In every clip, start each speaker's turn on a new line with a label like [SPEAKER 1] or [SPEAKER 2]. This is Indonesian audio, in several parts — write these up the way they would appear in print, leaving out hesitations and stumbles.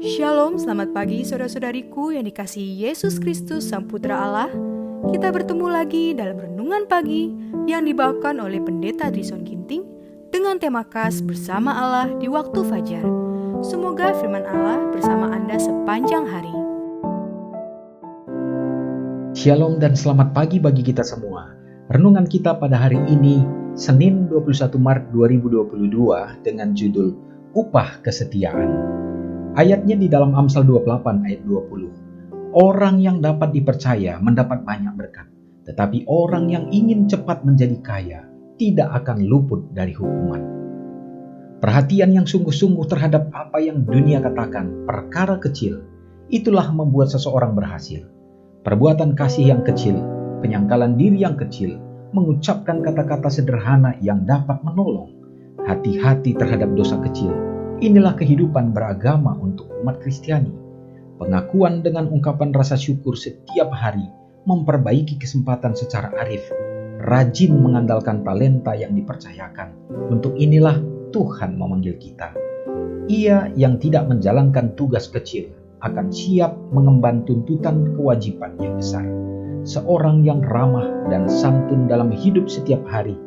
[SPEAKER 1] Shalom, selamat pagi saudara-saudariku yang dikasihi Yesus Kristus Sang Putra Allah. Kita bertemu lagi dalam Renungan Pagi yang dibawakan oleh Pendeta Drison Ginting dengan tema khas Bersama Allah di Waktu Fajar. Semoga firman Allah bersama Anda sepanjang hari.
[SPEAKER 2] Shalom dan selamat pagi bagi kita semua. Renungan kita pada hari ini, Senin 21 Maret 2022 dengan judul Upah Kesetiaan. Ayatnya di dalam Amsal 28 ayat 20. Orang yang dapat dipercaya mendapat banyak berkat, tetapi orang yang ingin cepat menjadi kaya tidak akan luput dari hukuman. Perhatian yang sungguh-sungguh terhadap apa yang dunia katakan perkara kecil, itulah membuat seseorang berhasil. Perbuatan kasih yang kecil, penyangkalan diri yang kecil, mengucapkan kata-kata sederhana yang dapat menolong, hati-hati terhadap dosa kecil. Inilah kehidupan beragama untuk umat Kristiani. Pengakuan dengan ungkapan rasa syukur setiap hari, memperbaiki kesempatan secara arif, rajin mengandalkan talenta yang dipercayakan. Untuk inilah Tuhan memanggil kita. Ia yang tidak menjalankan tugas kecil akan siap mengemban tuntutan kewajiban yang besar. Seorang yang ramah dan santun dalam hidup setiap hari,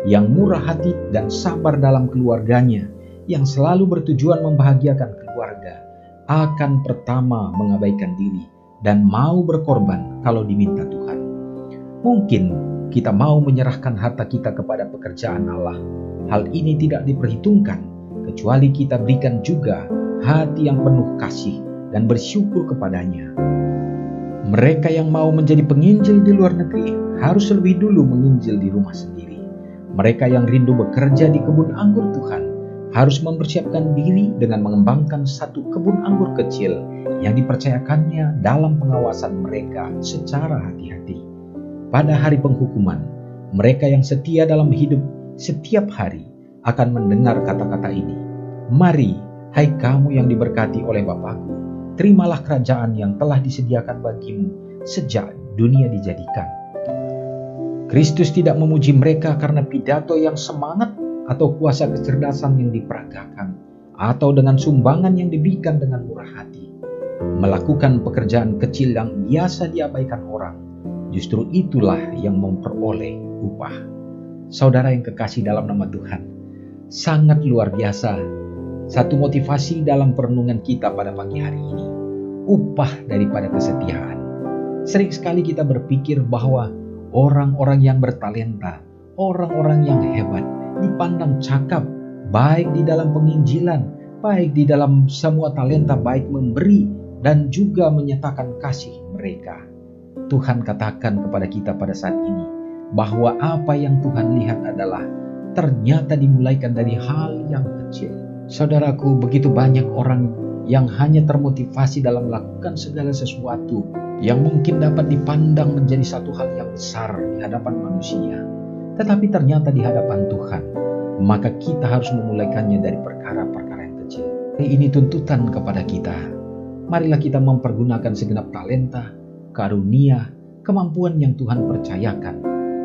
[SPEAKER 2] yang murah hati dan sabar dalam keluarganya, yang selalu bertujuan membahagiakan keluarga, akan pertama mengabaikan diri dan mau berkorban kalau diminta Tuhan. Mungkin kita mau menyerahkan harta kita kepada pekerjaan Allah. Hal ini tidak diperhitungkan, kecuali kita berikan juga hati yang penuh kasih dan bersyukur kepadanya. Mereka yang mau menjadi penginjil di luar negeri harus lebih dulu menginjil di rumah sendiri. Mereka yang rindu bekerja di kebun anggur Tuhan harus mempersiapkan diri dengan mengembangkan satu kebun anggur kecil yang dipercayakannya dalam pengawasan mereka secara hati-hati. Pada hari penghukuman, mereka yang setia dalam hidup setiap hari akan mendengar kata-kata ini. Mari, hai kamu yang diberkati oleh Bapa-Ku, terimalah kerajaan yang telah disediakan bagimu sejak dunia dijadikan. Kristus tidak memuji mereka karena pidato yang semangat atau kuasa kecerdasan yang diperagakan, atau dengan sumbangan yang diberikan dengan murah hati. Melakukan pekerjaan kecil yang biasa diabaikan orang, justru itulah yang memperoleh upah. Saudara yang kekasih dalam nama Tuhan, sangat luar biasa satu motivasi dalam perenungan kita pada pagi hari ini, upah daripada kesetiaan. Sering sekali kita berpikir bahwa orang-orang yang bertalenta, orang-orang yang hebat, dipandang cakap, baik di dalam penginjilan, baik di dalam semua talenta, baik memberi dan juga menyatakan kasih mereka. Tuhan katakan kepada kita pada saat ini bahwa apa yang Tuhan lihat adalah ternyata dimulaikan dari hal yang kecil. Saudaraku, begitu banyak orang yang hanya termotivasi dalam melakukan segala sesuatu yang mungkin dapat dipandang menjadi satu hal yang besar di hadapan manusia, tetapi ternyata di hadapan Tuhan, maka kita harus memulaikannya dari perkara-perkara yang kecil. Ini tuntutan kepada kita. Marilah kita mempergunakan segenap talenta, karunia, kemampuan yang Tuhan percayakan,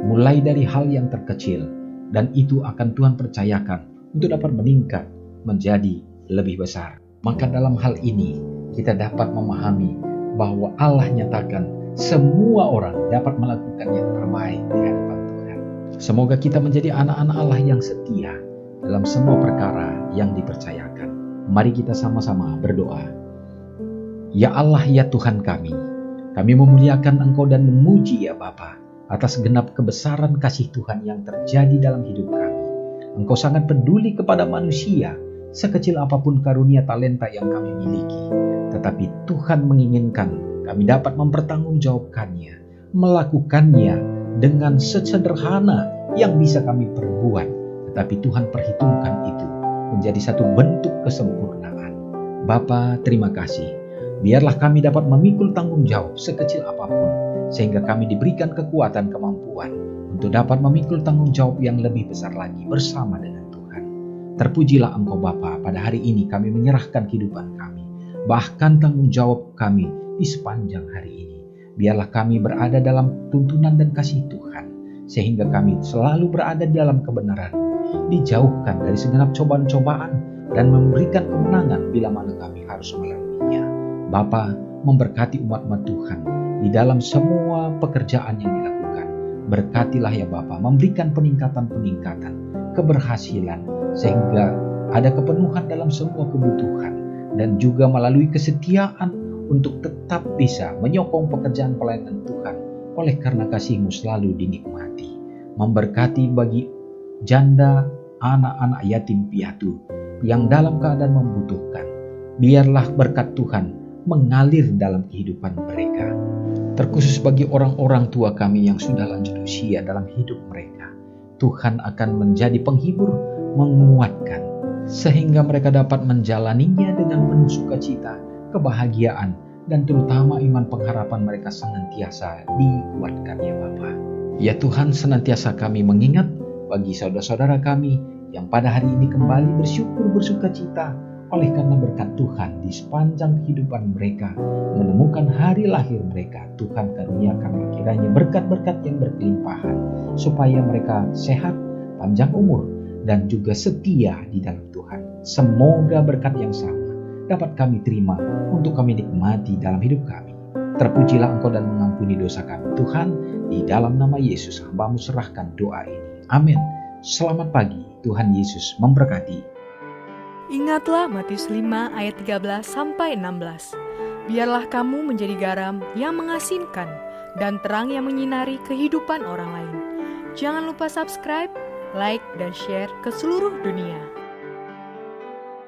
[SPEAKER 2] mulai dari hal yang terkecil, dan itu akan Tuhan percayakan untuk dapat meningkat menjadi lebih besar. Maka dalam hal ini, kita dapat memahami bahwa Allah nyatakan semua orang dapat melakukan yang terbaik di hadapan Tuhan. Semoga kita menjadi anak-anak Allah yang setia dalam semua perkara yang dipercayakan. Mari kita sama-sama berdoa. Ya Allah, ya Tuhan kami memuliakan Engkau dan memuji ya Bapa atas genap kebesaran kasih Tuhan yang terjadi dalam hidup kami. Engkau sangat peduli kepada manusia, sekecil apapun karunia talenta yang kami miliki. Tetapi Tuhan menginginkan kami dapat mempertanggungjawabkannya, melakukannya dengan sesederhana yang bisa kami perbuat, tetapi Tuhan perhitungkan itu menjadi satu bentuk kesempurnaan. Bapa, terima kasih. Biarlah kami dapat memikul tanggung jawab sekecil apapun, sehingga kami diberikan kekuatan kemampuan untuk dapat memikul tanggung jawab yang lebih besar lagi bersama dengan Tuhan. Terpujilah Engkau Bapa, pada hari ini kami menyerahkan kehidupan kami, bahkan tanggung jawab kami di sepanjang hari ini. Biarlah kami berada dalam tuntunan dan kasih Tuhan, sehingga kami selalu berada dalam kebenaran, dijauhkan dari segenap cobaan-cobaan dan memberikan kemenangan bila mana kami harus melaluinya. Bapa, memberkati umat-umat Tuhan di dalam semua pekerjaan yang dilakukan. Berkatilah ya Bapa, memberikan peningkatan-peningkatan, keberhasilan, sehingga ada kepenuhan dalam semua kebutuhan, dan juga melalui kesetiaan untuk tetap bisa menyokong pekerjaan pelayanan Tuhan oleh karena kasih-Mu selalu dinikmati. Memberkati bagi janda, anak-anak yatim piatu yang dalam keadaan membutuhkan. Biarlah berkat Tuhan mengalir dalam kehidupan mereka. Terkhusus bagi orang-orang tua kami yang sudah lanjut usia dalam hidup mereka, Tuhan akan menjadi penghibur, menguatkan, sehingga mereka dapat menjalaninya dengan penuh sukacita, kebahagiaan, dan terutama iman pengharapan mereka senantiasa dikuatkan ya Bapa. Ya Tuhan, senantiasa kami mengingat bagi saudara-saudara kami yang pada hari ini kembali bersyukur bersukacita oleh karena berkat Tuhan di sepanjang kehidupan mereka menemukan hari lahir mereka. Tuhan karuniakanlah kiranya berkat-berkat yang berkelimpahan supaya mereka sehat, panjang umur, dan juga setia di dalam Tuhan. Semoga berkat yang sama dapat kami terima untuk kami nikmati dalam hidup kami. Terpujilah Engkau dan mengampuni dosa kami. Tuhan, di dalam nama Yesus hamba-Mu serahkan doa ini. Amin. Selamat pagi, Tuhan Yesus memberkati.
[SPEAKER 1] Ingatlah Matius 5 ayat 13-16. Biarlah kamu menjadi garam yang mengasinkan dan terang yang menyinari kehidupan orang lain. Jangan lupa subscribe, like, dan share ke seluruh dunia.